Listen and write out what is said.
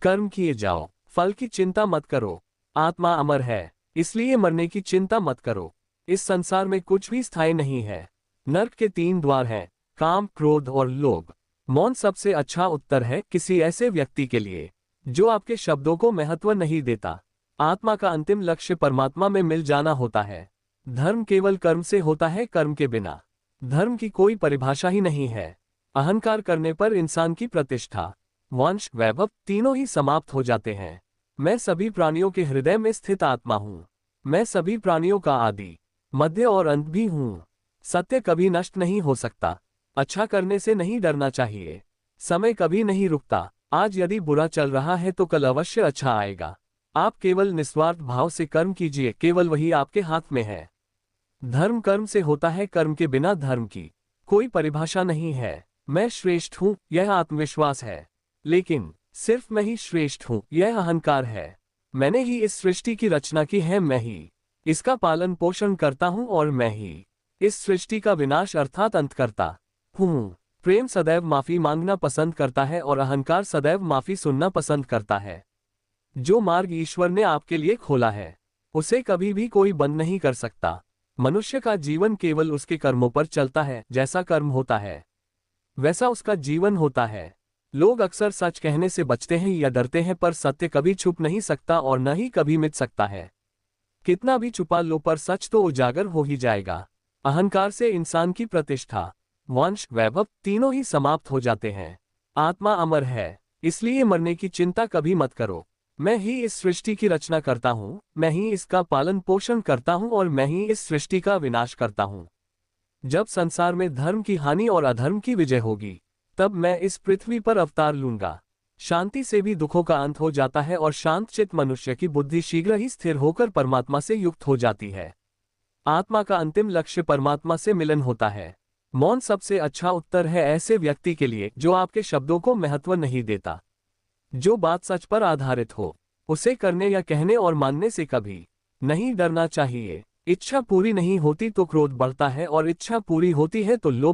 कर्म किए जाओ, फल की चिंता मत करो। आत्मा अमर है, इसलिए मरने की चिंता मत करो। इस संसार में कुछ भी स्थायी नहीं है। नर्क के 3 द्वार हैं, काम, क्रोध और लोभ। मौन सबसे अच्छा उत्तर है किसी ऐसे व्यक्ति के लिए जो आपके शब्दों को महत्व नहीं देता। आत्मा का अंतिम लक्ष्य परमात्मा में मिल जाना होता है। धर्म केवल कर्म से होता है, कर्म के बिना धर्म की कोई परिभाषा ही नहीं है। अहंकार करने पर इंसान की प्रतिष्ठा, वंश, वैभव तीनों ही समाप्त हो जाते हैं। मैं सभी प्राणियों के हृदय में स्थित आत्मा हूँ। मैं सभी प्राणियों का आदि, मध्य और अंत भी हूँ। सत्य कभी नष्ट नहीं हो सकता। अच्छा करने से नहीं डरना चाहिए। समय कभी नहीं रुकता। आज यदि बुरा चल रहा है तो कल अवश्य अच्छा आएगा। आप केवल निस्वार्थ भाव से कर्म कीजिए, केवल वही आपके हाथ में है। धर्म कर्म से होता है, कर्म के बिना धर्म की कोई परिभाषा नहीं है। मैं श्रेष्ठ हूँ, यह आत्मविश्वास है, लेकिन सिर्फ मैं ही श्रेष्ठ हूँ, यह अहंकार है। मैंने ही इस सृष्टि की रचना की है, मैं ही इसका पालन पोषण करता हूँ और मैं ही इस सृष्टि का विनाश अर्थात अंत करता हूँ। प्रेम सदैव माफी मांगना पसंद करता है और अहंकार सदैव माफी सुनना पसंद करता है। जो मार्ग ईश्वर ने आपके लिए खोला है उसे कभी भी कोई बंद नहीं कर सकता। मनुष्य का जीवन केवल उसके कर्मों पर चलता है। जैसा कर्म होता है वैसा उसका जीवन होता है। लोग अक्सर सच कहने से बचते हैं या डरते हैं, पर सत्य कभी छुप नहीं सकता और न ही कभी मिट सकता है। कितना भी छुपा लो पर सच तो उजागर हो ही जाएगा। अहंकार से इंसान की प्रतिष्ठा, वंश, वैभव तीनों ही समाप्त हो जाते हैं। आत्मा अमर है, इसलिए मरने की चिंता कभी मत करो। मैं ही इस सृष्टि की रचना करता हूँ, मैं ही इसका पालन पोषण करता हूँ और मैं ही इस सृष्टि का विनाश करता हूँ। जब संसार में धर्म की हानि और अधर्म की विजय होगी तब मैं इस पृथ्वी पर अवतार लूंगा। शांति से भी दुखों का अंत हो जाता है और शांतचित्त मनुष्य की बुद्धि शीघ्र ही स्थिर होकर परमात्मा से युक्त हो जाती है। आत्मा का अंतिम लक्ष्य परमात्मा से मिलन होता है। मौन सबसे अच्छा उत्तर है ऐसे व्यक्ति के लिए जो आपके शब्दों को महत्व नहीं देता। जो बात सच पर आधारित हो उसे करने या कहने और मानने से कभी नहीं डरना चाहिए। इच्छा पूरी नहीं होती तो क्रोध बढ़ता है और इच्छा पूरी होती है तो लोभ